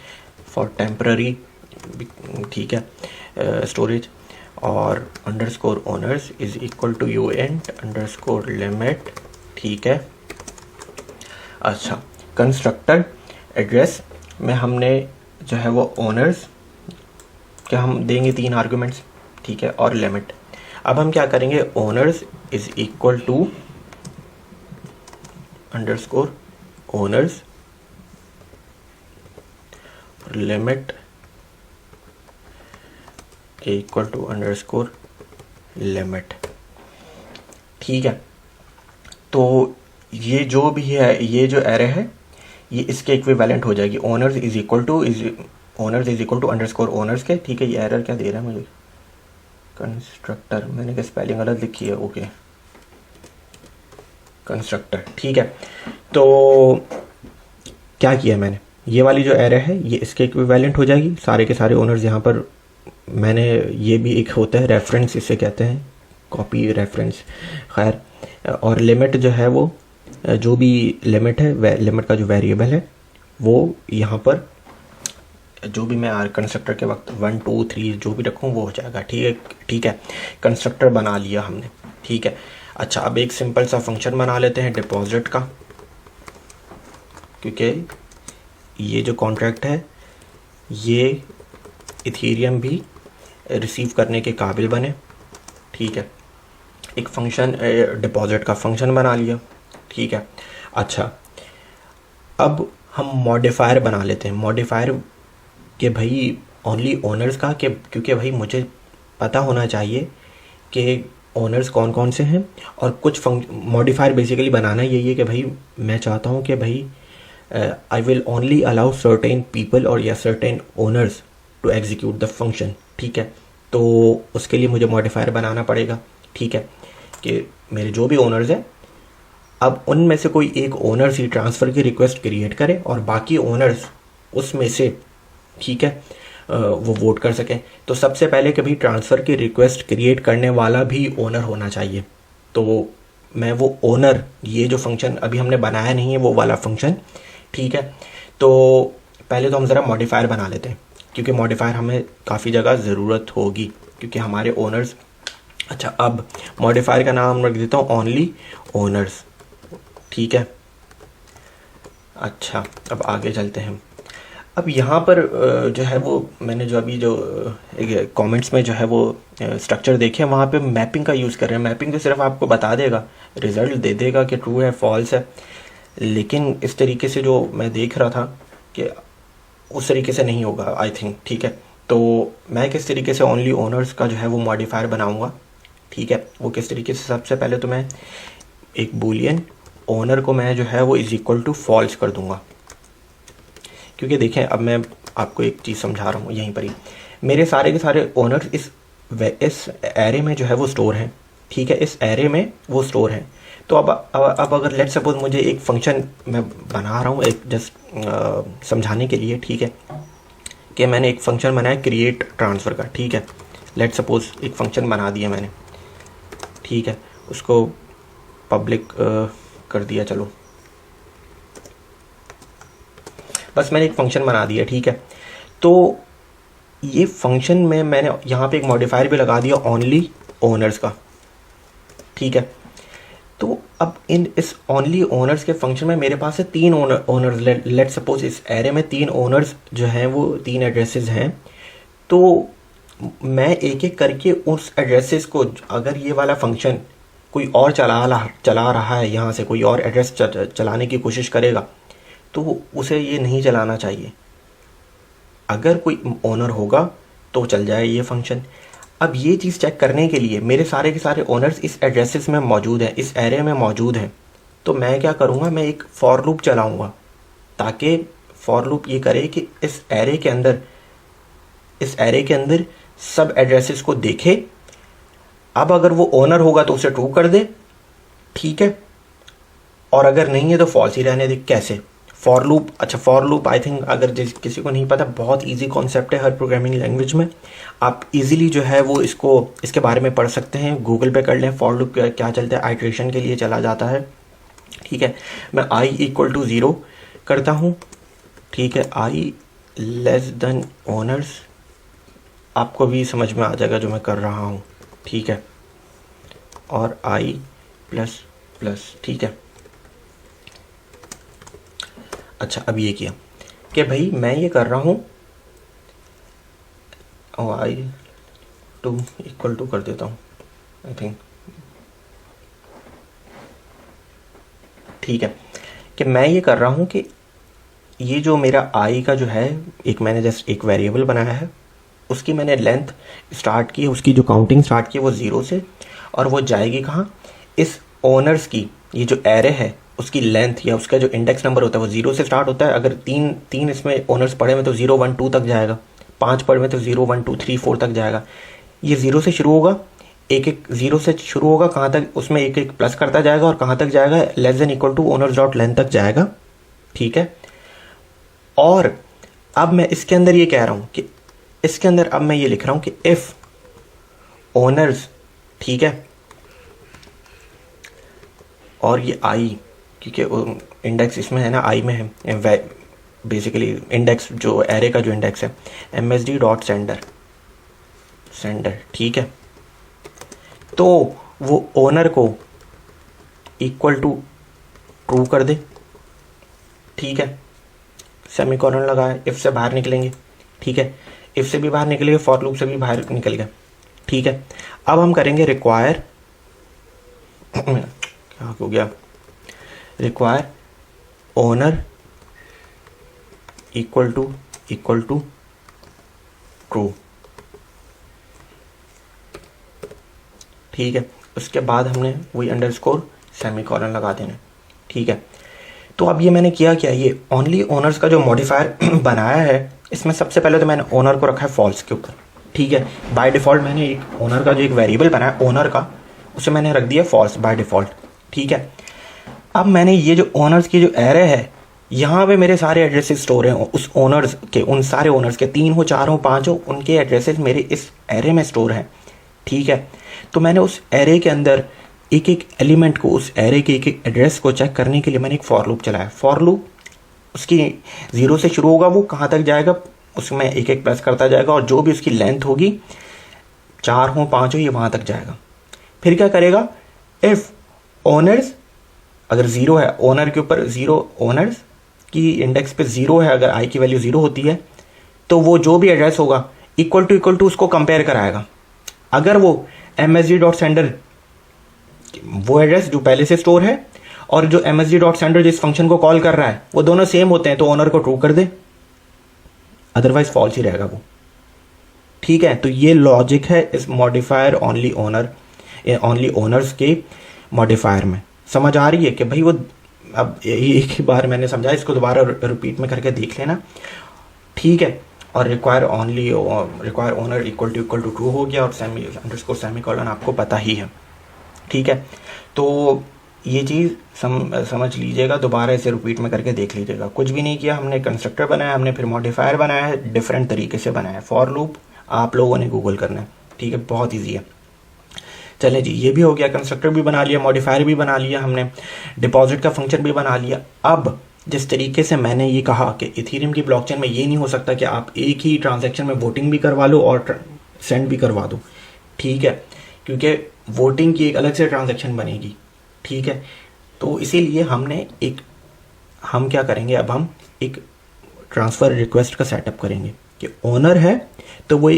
फॉर टेम्पररी। ठीक है, स्टोरेज, और underscore owners is equal to uint underscore limit. ठीक है, अच्छा कंस्ट्रक्टर एड्रेस में हमने जो है वो ओनर्स क्या हम देंगे 3 आर्गुमेंट्स। ठीक है, और लिमिट। अब हम क्या करेंगे, owners is equal to underscore owners, limit equal to underscore limit. ठीक है, तो ये जो भी है, ये जो एरे है ये इसके इक्विवेलेंट हो जाएगी, owners is equal to underscore owners के। ठीक है, ये एरर क्या दे रहा है मुझे, कंस्ट्रक्टर, मैंने क्या स्पेलिंग गलत लिखी है, ओके कंस्ट्रक्टर। ठीक है, तो क्या किया मैंने, ये वाली जो एरे है ये इसके इक्विवेलेंट हो जाएगी, सारे के सारे ओनर्स यहाँ पर मैंने, ये भी एक होता है रेफरेंस, इसे कहते हैं कॉपी रेफरेंस, खैर। और लिमिट जो है वो जो भी लिमिट है, लिमिट का जो वेरिएबल है वो यहाँ पर जो भी मैं कंस्ट्रक्टर के वक्त 1 2 3 जो भी रखूँ वो हो जाएगा। ठीक है, कंस्ट्रक्टर बना लिया हमने। ठीक है, अच्छा अब एक सिंपल सा फंक्शन बना लेते हैं डिपॉजिट का, क्योंकि ये जो कॉन्ट्रैक्ट है ये इथेरियम भी रिसीव करने के काबिल बने। ठीक है, एक फंक्शन डिपॉजिट का फंक्शन बना लिया। ठीक है, अच्छा अब हम मॉडिफायर बना लेते हैं, मॉडिफायर कि भाई ओनली ओनर्स का, कि क्योंकि भाई मुझे पता होना चाहिए कि ओनर्स कौन कौन से हैं, और कुछ मॉडिफायर बेसिकली बनाना यही है कि भाई मैं चाहता हूँ कि भाई I will only allow certain people और या certain owners to execute the function. ठीक है, तो उसके लिए मुझे मॉडिफायर बनाना पड़ेगा। ठीक है, कि मेरे जो भी ओनर्स हैं अब उनमें से कोई एक ओनर्स ही ट्रांसफ़र की रिक्वेस्ट क्रिएट करे और बाकी ओनर्स उसमें से, ठीक है, वो वोट कर सकें। तो सबसे पहले कभी ट्रांसफ़र की रिक्वेस्ट क्रिएट करने वाला भी ओनर होना चाहिए। तो मैं वो ओनर, ये जो फंक्शन अभी हमने बनाया नहीं है वो वाला फंक्शन। ठीक है, तो पहले तो हम ज़रा मॉडिफायर बना लेते हैं, क्योंकि मॉडिफायर हमें काफ़ी जगह ज़रूरत होगी क्योंकि हमारे ओनर्स। अच्छा, अब मॉडिफायर का नाम रख देता हूँ ओनली ओनर्स। ठीक है, अच्छा अब आगे चलते हैं। अब यहाँ पर जो है वो मैंने जो अभी जो कमेंट्स में जो है वो स्ट्रक्चर देखे, वहाँ पे मैपिंग का यूज़ कर रहे हैं। मैपिंग तो सिर्फ आपको बता देगा, रिज़ल्ट दे देगा कि ट्रू है फॉल्स है, लेकिन इस तरीके से जो मैं देख रहा था कि उस तरीके से नहीं होगा आई थिंक। ठीक है, तो मैं किस तरीके से ओनली ओनर्स का जो है वो मॉडिफायर बनाऊँगा। ठीक है, वो किस तरीके से, सबसे पहले तो मैं एक बूलियन ओनर को मैं जो है वो इज इक्वल टू फॉल्स कर दूंगा, क्योंकि देखें अब मैं आपको एक चीज़ समझा रहा हूँ यहीं पर ही, मेरे सारे के सारे ओनर्स इस एरे में जो है वो स्टोर हैं। ठीक है, इस एरे में वो स्टोर हैं। तो अब अगर लेट सपोज मुझे एक फंक्शन मैं बना रहा हूँ एक जस्ट समझाने के लिए, ठीक है, कि मैंने एक फंक्शन बनाया क्रिएट ट्रांसफ़र का। ठीक है, लेट सपोज एक फंक्शन बना दिया मैंने। ठीक है, उसको पब्लिक कर दिया, चलो बस मैंने एक फंक्शन बना दिया। ठीक है, तो ये फंक्शन में मैंने यहाँ पे एक मॉडिफायर भी लगा दिया ओनली ओनर्स का। ठीक है, तो अब इस ओनली ओनर्स के फंक्शन में मेरे पास है 3 ओनर्स। लेट सपोज इस एरे में 3 ओनर्स जो हैं वो 3 एड्रेसेस हैं। तो मैं एक एक करके उस एड्रेसेस को, अगर ये वाला फंक्शन कोई और चला रहा है, यहाँ से कोई और एड्रेस चलाने की कोशिश करेगा, तो उसे ये नहीं चलाना चाहिए। अगर कोई ओनर होगा तो चल जाए ये फंक्शन। अब ये चीज़ चेक करने के लिए मेरे सारे के सारे ओनर्स इस एड्रेसेस में मौजूद हैं, इस एरे में मौजूद हैं। तो मैं क्या करूँगा, मैं एक फॉर लूप चलाऊँगा, ताकि फॉर लूप ये करे कि इस एरे के अंदर सब एड्रेसेस को देखे। अब अगर वो ओनर होगा तो उसे ट्रू कर दे, ठीक है, और अगर नहीं है तो फॉल्स ही रहने दे। कैसे? फॉर लूप, अच्छा फॉर लूप आई थिंक अगर किसी को नहीं पता, बहुत इजी कॉन्सेप्ट है हर प्रोग्रामिंग लैंग्वेज में। आप इजीली जो है वो इसके बारे में पढ़ सकते हैं, गूगल पे कर लें फॉर लूप क्या चलता है, आइट्रेशन के लिए चला जाता है, ठीक है। मैं i इक्वल टू 0 करता हूँ, ठीक है, i लेस देन ओनर्स, आपको भी समझ में आ जाएगा जो मैं कर रहा हूँ, ठीक है, और i प्लस प्लस, ठीक है। अच्छा, अब ये किया कि भाई मैं ये कर रहा हूँ, i टू इक्वल टू कर देता हूँ आई थिंक, ठीक है, कि मैं ये कर रहा हूँ कि ये जो मेरा i का जो है, एक मैंने जस्ट एक वेरिएबल बनाया है, उसकी मैंने लेंथ स्टार्ट की, उसकी जो काउंटिंग स्टार्ट की वो 0 से, और वो जाएगी कहाँ, इस ओनर्स की, ये जो एरे है उसकी लेंथ या उसका जो इंडेक्स नंबर होता है वो 0 से स्टार्ट होता है। अगर तीन इसमें ओनर्स पड़े में तो 0 1 2 तक जाएगा, 5 पड़े में तो 0 1 2 3 4 तक जाएगा। ये 0 से शुरू होगा, एक 0 से शुरू होगा, कहाँ तक, उसमें एक प्लस करता जाएगा, और कहाँ तक जाएगा, less than equal to owners dot length तक जाएगा, ठीक है। और अब मैं इसके अंदर ये कह रहा हूँ कि इसके अंदर अब मैं ये लिख रहा हूँ कि इफ ओनर्स, ठीक है, और ये i, क्योंकि इंडेक्स इसमें है ना, i में है, बेसिकली इंडेक्स जो एरे का जो इंडेक्स है msd डॉट सेंडर, ठीक है, तो वो ओनर को इक्वल टू ट्रू कर दे, ठीक है, सेमीकोलन लगाए, इफ से बाहर निकलेंगे, ठीक है, इफ से भी बाहर निकलेंगे, फॉर लूप से भी बाहर निकल गए, ठीक है। अब हम करेंगे रिक्वायर क्या हो गया, require owner equal to true, ठीक है। उसके बाद हमने वही अंडरस्कोर सेमीकोलन लगा देना, ठीक है। तो अब ये मैंने किया क्या, ये ओनली ओनर्स का जो मॉडिफायर बनाया है, इसमें सबसे पहले तो मैंने ओनर को रखा है फॉल्स के ऊपर, ठीक है। बाय डिफ़ॉल्ट मैंने एक ओनर का जो एक वेरिएबल बनाया ओनर का, उसे मैंने रख दिया फॉल्स बाय डिफ़ॉल्ट, ठीक है। अब मैंने ये जो ओनर्स की जो एरे है, यहाँ पे मेरे सारे एड्रेसेस स्टोर हैं, उस ओनर्स के, उन सारे ओनर्स के 3 हो 4 हो 5 हो, उनके एड्रेसेस मेरे इस एरे में स्टोर हैं, ठीक है। तो मैंने उस एरे के अंदर एक एक एलिमेंट को, उस एरे के एक एक एड्रेस को चेक करने के लिए मैंने एक फॉर लूप चलाया। फॉर लूप उसकी 0 से शुरू होगा, वो कहाँ तक जाएगा, उसमें एक एक प्लस करता जाएगा, और जो भी उसकी लेंथ होगी, 4 हो 5 हो, ये वहाँ तक जाएगा। फिर क्या करेगा, इफ ओनर्स अगर 0 है, ओनर के ऊपर 0, ओनर्स की इंडेक्स पे 0 है, अगर i की वैल्यू 0 होती है, तो वो जो भी एड्रेस होगा इक्वल टू उसको कंपेयर कराएगा। अगर वो msg डॉट सेंडर, वो एड्रेस जो पहले से स्टोर है, और जो msg डॉट सेंडर जिस फंक्शन को कॉल कर रहा है, वो दोनों सेम होते हैं, तो ओनर को ट्रू कर दे, अदरवाइज फॉल्स ही रहेगा वो, ठीक है। तो ये लॉजिक है इस मॉडिफायर ओनली ओनर्स के मॉडिफायर में। समझ आ रही है कि भाई वो, अब एक ही बार मैंने समझा, इसको दोबारा रिपीट में करके देख लेना, ठीक है। और require owner equal to true हो गया, और सेमीकोलन आपको पता ही है, ठीक है। तो ये चीज़ समझ लीजिएगा, दोबारा इसे रिपीट में करके देख लीजिएगा। कुछ भी नहीं किया हमने, कंस्ट्रक्टर बनाया हमने, फिर मॉडिफायर बनाया है, डिफरेंट तरीके से बनाया है। फॉर लूप आप लोगों ने गूगल करना है, ठीक है, बहुत ईजी है। चले जी, ये भी हो गया, कंस्ट्रक्टर भी बना लिया, मॉडिफायर भी बना लिया हमने, डिपॉजिट का फंक्शन भी बना लिया। अब जिस तरीके से मैंने ये कहा कि इथेरियम की ब्लॉकचेन में ये नहीं हो सकता कि आप एक ही ट्रांजैक्शन में वोटिंग भी करवा लो और सेंड भी करवा दो, ठीक है, क्योंकि वोटिंग की एक अलग से ट्रांजैक्शन बनेगी, ठीक है। तो इसीलिए हम क्या करेंगे, अब हम एक ट्रांसफ़र रिक्वेस्ट का सेटअप करेंगे कि ओनर है तो वो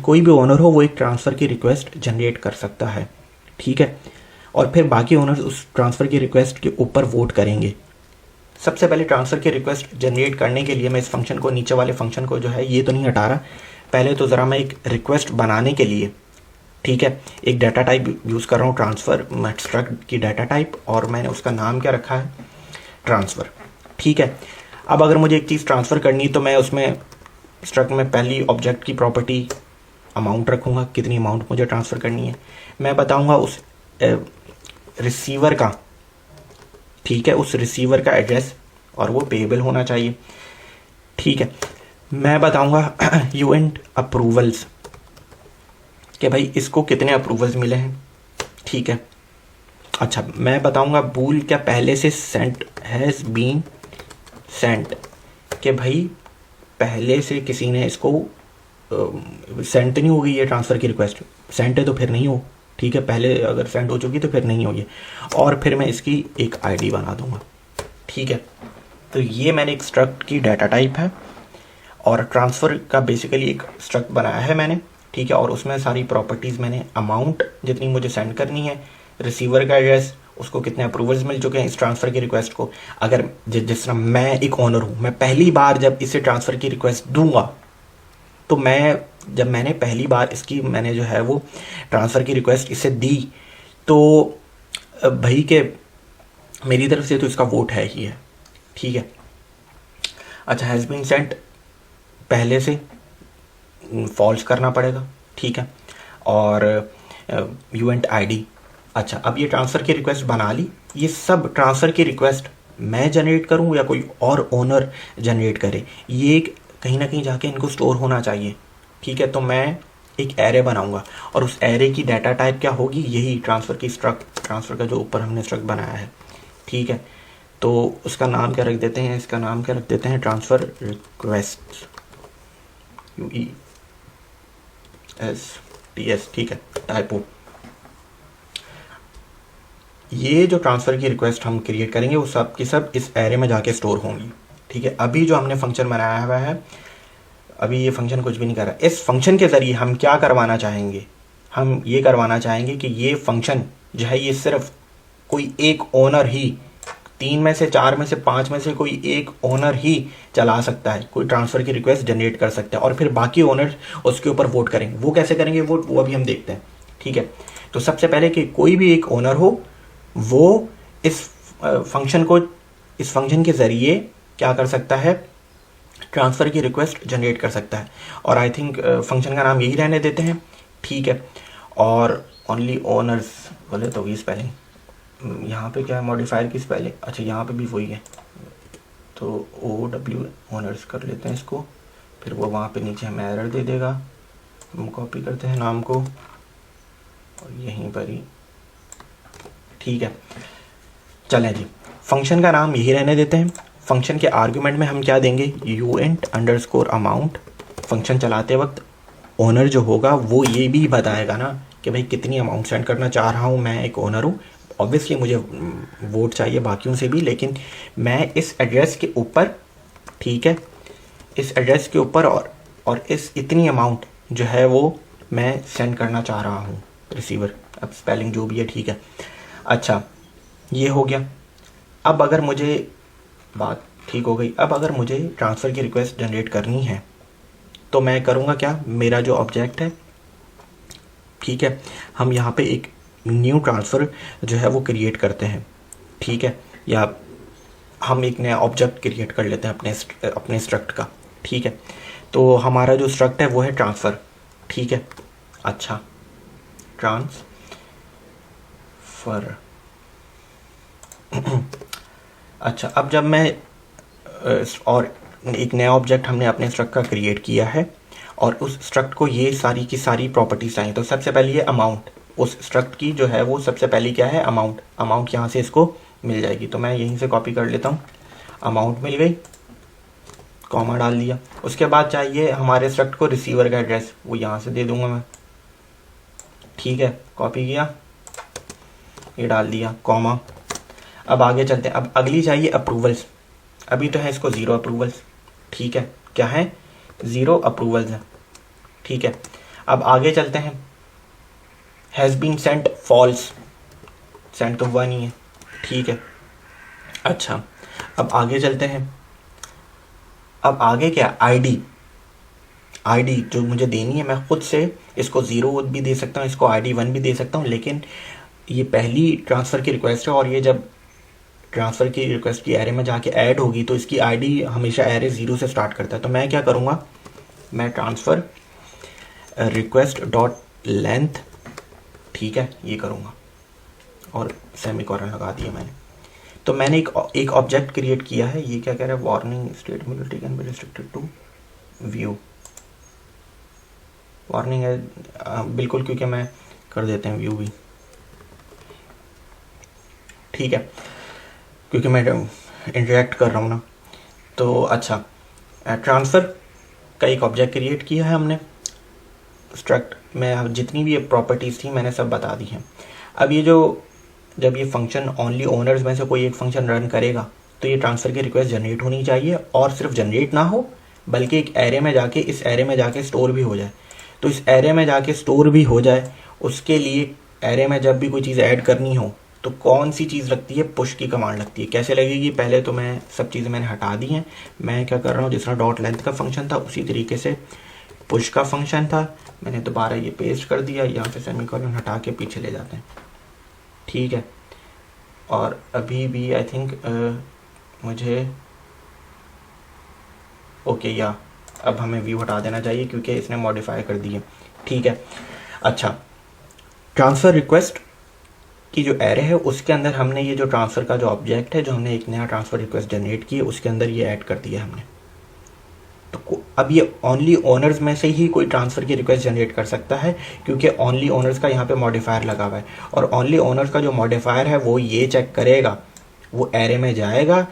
कोई भी ओनर हो वो एक ट्रांसफ़र की रिक्वेस्ट जनरेट कर सकता है, ठीक है। और फिर बाकी ओनर्स उस ट्रांसफ़र की रिक्वेस्ट के ऊपर वोट करेंगे। सबसे पहले ट्रांसफ़र की रिक्वेस्ट जनरेट करने के लिए मैं इस फंक्शन को, नीचे वाले फंक्शन को जो है ये तो नहीं हटा रहा, पहले तो ज़रा मैं एक रिक्वेस्ट बनाने के लिए, ठीक है, एक डाटा टाइप यूज़ कर रहा हूँ ट्रांसफ़र स्ट्रक्ट की डाटा टाइप, और मैंने उसका नाम क्या रखा है, ट्रांसफ़र, ठीक है। अब अगर मुझे एक चीज़ ट्रांसफ़र करनी तो मैं उसमें स्ट्रक्ट में पहली ऑब्जेक्ट की प्रॉपर्टी अमाउंट रखूँगा, कितनी अमाउंट मुझे ट्रांसफ़र करनी है। मैं बताऊँगा उस रिसीवर का, ठीक है, उस रिसीवर का एड्रेस, और वो पेएबल होना चाहिए, ठीक है। मैं बताऊँगा यूएंट अप्रूवल्स कि भाई इसको कितने अप्रूवल्स मिले हैं, ठीक है। अच्छा, मैं बताऊँगा बूल क्या पहले से सेंट हैज़ बीन सेंट, कि भाई पहले से किसी ने इसको सेंड तो नहीं हो गई है ट्रांसफ़र की रिक्वेस्ट, सेंड है तो फिर नहीं हो, ठीक है, पहले अगर सेंड हो चुकी तो फिर नहीं होगी। और फिर मैं इसकी एक आईडी बना दूंगा, ठीक है। तो ये मैंने एक स्ट्रक्ट की डाटा टाइप है और ट्रांसफ़र का बेसिकली एक स्ट्रक्ट बनाया है मैंने, ठीक है। और उसमें सारी प्रॉपर्टीज़ मैंने अमाउंट जितनी मुझे सेंड करनी है, रिसीवर का एड्रेस, उसको कितने अप्रूवल्स मिल चुके हैं इस ट्रांसफ़र की रिक्वेस्ट को। अगर जिस तरह मैं एक ओनर हूँ, मैं पहली बार जब इसे ट्रांसफ़र की रिक्वेस्ट दूंगा तो जब मैंने पहली बार मैंने जो है वो ट्रांसफ़र की रिक्वेस्ट इसे दी, तो भाई के मेरी तरफ से तो इसका वोट है ही है, ठीक है। अच्छा, हैज़ बीन सेंट पहले से फॉल्स करना पड़ेगा, ठीक है। और यूएंट आईडी, अच्छा, अब ये ट्रांसफ़र की रिक्वेस्ट बना ली, ये सब ट्रांसफ़र की रिक्वेस्ट मैं जनरेट करूं या कोई और ओनर जनरेट करे, ये कहीं ना कहीं जाके इनको स्टोर होना चाहिए, ठीक है। तो मैं एक एरे बनाऊंगा और उस एरे की डाटा टाइप क्या होगी, यही ट्रांसफ़र की ट्रांसफ़र का जो ऊपर हमने स्ट्रक्ट बनाया है, ठीक है। तो उसका नाम क्या रख देते हैं, इसका नाम क्या रख देते हैं, ट्रांसफ़र रिक्वेस्ट, UESTS, ठीक है, टाइपो। ये जो ट्रांसफ़र की रिक्वेस्ट हम क्रिएट करेंगे वो सब की सब इस एरे में जाके स्टोर होंगी, ठीक है। अभी जो हमने फंक्शन बनाया हुआ है, अभी ये फंक्शन कुछ भी नहीं कर रहा। इस फंक्शन के ज़रिए हम क्या करवाना चाहेंगे, हम ये करवाना चाहेंगे कि ये फंक्शन जो है ये सिर्फ कोई एक ओनर ही, 3 में से 4 में से 5 में से कोई एक ओनर ही चला सकता है, कोई ट्रांसफ़र की रिक्वेस्ट जनरेट कर सकता है, और फिर बाकी ओनर उसके ऊपर वोट करेंगे। वो कैसे करेंगे वोट, वो अभी हम देखते हैं, ठीक है। तो सबसे पहले कि कोई भी एक ओनर हो वो इस फंक्शन के ज़रिए क्या कर सकता है, ट्रांसफ़र की रिक्वेस्ट जनरेट कर सकता है। और आई थिंक फंक्शन का नाम यही रहने देते हैं, ठीक है। और ओनली ओनर्स बोले तो ये स्पेलिंग यहाँ पे क्या है, मॉडिफायर की स्पेलिंग, अच्छा यहाँ पे भी वही है, तो OW ओनर्स कर लेते हैं इसको, फिर वो वहाँ पे नीचे हमें एरर दे देगा। हम कॉपी करते हैं नाम को और यहीं पर ही, ठीक है। चलें जी, फंक्शन का नाम यही रहने देते हैं। फंक्शन के आर्गुमेंट में हम क्या देंगे, यूएंट_अमाउंट। फंक्शन चलाते वक्त ओनर जो होगा वो ये भी बताएगा ना कि भाई कितनी अमाउंट सेंड करना चाह रहा हूँ, मैं एक ओनर हूँ, ऑब्वियसली मुझे वोट चाहिए बाकियों से भी, लेकिन मैं इस एड्रेस के ऊपर, ठीक है, इस एड्रेस के ऊपर और इस इतनी अमाउंट जो है वो मैं सेंड करना चाह रहा हूँ रिसीवर। अब स्पेलिंग जो भी है, ठीक है। अच्छा, ये हो गया। अब अगर मुझे बात ठीक हो गई, अब अगर मुझे ट्रांसफ़र की रिक्वेस्ट जनरेट करनी है तो मैं करूँगा क्या, मेरा जो ऑब्जेक्ट है, ठीक है, हम यहाँ पे एक न्यू ट्रांसफ़र जो है वो क्रिएट करते हैं, ठीक है, या हम एक नया ऑब्जेक्ट क्रिएट कर लेते हैं अपने स्ट्रक्ट का, ठीक है। तो हमारा जो स्ट्रक्ट है वो है ट्रांसफ़र, ठीक है। अच्छा, ट्रांसफ़र अच्छा, अब जब मैं और एक नया ऑब्जेक्ट हमने अपने स्ट्रक्ट का क्रिएट किया है और उस स्ट्रक्ट को ये सारी की सारी प्रॉपर्टीज चाहिए, तो सबसे पहले ये अमाउंट, उस स्ट्रक्ट की जो है वो सबसे पहले क्या है, अमाउंट यहाँ से इसको मिल जाएगी। तो मैं यहीं से कॉपी कर लेता हूँ, अमाउंट मिल गई, कॉमा डाल दिया। उसके बाद चाहिए हमारे स्ट्रक्ट को रिसीवर का एड्रेस, वो यहाँ से दे दूंगा मैं, ठीक है, कॉपी किया। ये डाल दिया कॉमा। अब आगे चलते हैं। अब अगली चाहिए अप्रूवल्स। अभी तो है इसको 0 अप्रूवल्स, ठीक है, क्या है 0 अप्रूवल्स है, ठीक है। अब आगे चलते हैं। Has been sent false, send तो हुआ नहीं है, ठीक है। अच्छा अब आगे चलते हैं। अब आगे क्या, आईडी जो मुझे देनी है, मैं खुद से इसको 0 भी दे सकता हूँ, इसको ID1 भी दे सकता हूँ, लेकिन ये पहली ट्रांसफ़र की रिक्वेस्ट है और ये जब ट्रांसफ़र की रिक्वेस्ट की एरे में जाके ऐड होगी तो इसकी आईडी हमेशा एरे 0 से स्टार्ट करता है। तो मैं क्या करूँगा, मैं ट्रांसफ़र रिक्वेस्ट डॉट लेंथ, ठीक है, ये करूँगा और सेमीकोलन लगा दिया मैंने। तो मैंने एक ऑब्जेक्ट क्रिएट किया है। ये क्या कह रहा है, warning statement can be restricted to view. Warning है बिल्कुल, क्योंकि मैं कर देते हैं व्यू भी, ठीक है, क्योंकि मैं इंटरेक्ट कर रहा हूँ ना। तो अच्छा, ट्रांसफ़र का एक ऑब्जेक्ट क्रिएट किया है हमने। स्ट्रक्ट में जितनी भी प्रॉपर्टीज़ थी मैंने सब बता दी हैं। अब ये जो जब ये फंक्शन ओनली ओनर्स में से कोई एक फंक्शन रन करेगा तो ये ट्रांसफ़र की रिक्वेस्ट जनरेट होनी चाहिए, और सिर्फ जनरेट ना हो बल्कि एक एरे में जाके, इस एरे में जाके स्टोर भी हो जाए। तो इस एरे में जाके स्टोर भी हो जाए, उसके लिए एरे में जब भी कोई चीज़ ऐड करनी हो तो कौन सी चीज़ लगती है, पुश की कमांड लगती है। कैसे लगेगी, पहले तो मैं सब चीज़ें मैंने हटा दी हैं। मैं क्या कर रहा हूँ, जिस तरह डॉट लेंथ का फंक्शन था उसी तरीके से पुश का फंक्शन था, मैंने दोबारा ये पेस्ट कर दिया। यहाँ पे सेमीकोलन हटा के पीछे ले जाते हैं, ठीक है। और अभी भी आई थिंक मुझे ओके, या अब हमें व्यू हटा देना चाहिए क्योंकि इसने मॉडिफाई कर दिए, ठीक है। अच्छा, ट्रांसफ़र रिक्वेस्ट की जो एरे है उसके अंदर हमने ये जो ट्रांसफ़र का जो ऑब्जेक्ट है, जो हमने एक नया ट्रांसफ़र रिक्वेस्ट जनरेट की है, उसके अंदर ये ऐड कर दिया हमने। तो अब ये ओनली ओनर्स में से ही कोई ट्रांसफ़र की रिक्वेस्ट जनरेट कर सकता है, क्योंकि ओनली ओनर्स का यहाँ पे मॉडिफायर लगा हुआ है। और ओनली ओनर्स का जो मॉडिफायर है वो ये चेक करेगा, वो एरे में जाएगा,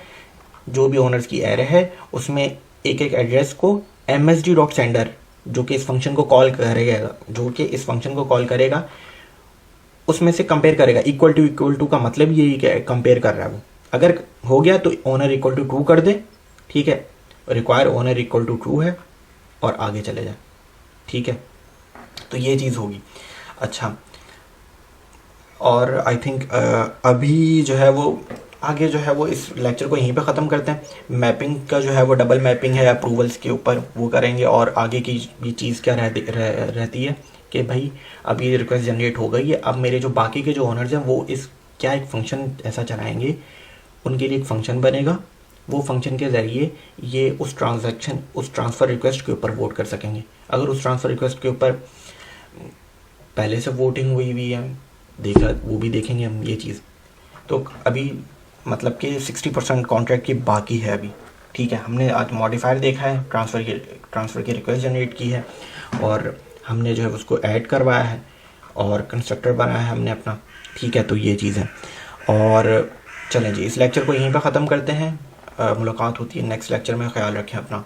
जो भी ओनर्स की एरे है उसमें एक एक एड्रेस को msg.sender, जो कि इस फंक्शन को कॉल करेगा, उसमें से कंपेयर करेगा। इक्वल टू का मतलब यही कि कंपेयर कर रहा है वो। अगर हो गया तो ओनर इक्वल टू ट्रू कर दे, ठीक है, require owner equal to true है, और आगे चले जाए, ठीक है। तो ये चीज़ होगी। अच्छा, और आई थिंक अभी जो है वो आगे जो है वो इस लेक्चर को यहीं पे ख़त्म करते हैं। मैपिंग का जो है वो डबल मैपिंग है अप्रूवल्स के ऊपर, वो करेंगे। और आगे की भी चीज़ क्या रहती है कि भाई अब ये रिक्वेस्ट जनरेट हो गई है, अब मेरे जो बाकी के जो ओनर्स हैं वो इस क्या एक फ़ंक्शन ऐसा चलाएंगे, उनके लिए एक फ़ंक्शन बनेगा, वो फंक्शन के ज़रिए ये उस ट्रांसफ़र रिक्वेस्ट के ऊपर वोट कर सकेंगे। अगर उस ट्रांसफ़र रिक्वेस्ट के ऊपर पहले से वोटिंग हुई हुई है, देखा, वो भी देखेंगे हम ये चीज़। तो अभी मतलब कि 60% कॉन्ट्रैक्ट की बाकी है अभी, ठीक है। हमने आज मॉडिफायर देखा है, ट्रांसफ़र की रिक्वेस्ट जनरेट की है, और हमने जो है उसको ऐड करवाया है, और कंस्ट्रक्टर बनाया है हमने अपना, ठीक है। तो ये चीज़ है। और चलें जी, इस लेक्चर को यहीं पर ख़त्म करते हैं। मुलाकात होती है नेक्स्ट लेक्चर में। ख्याल रखें अपना।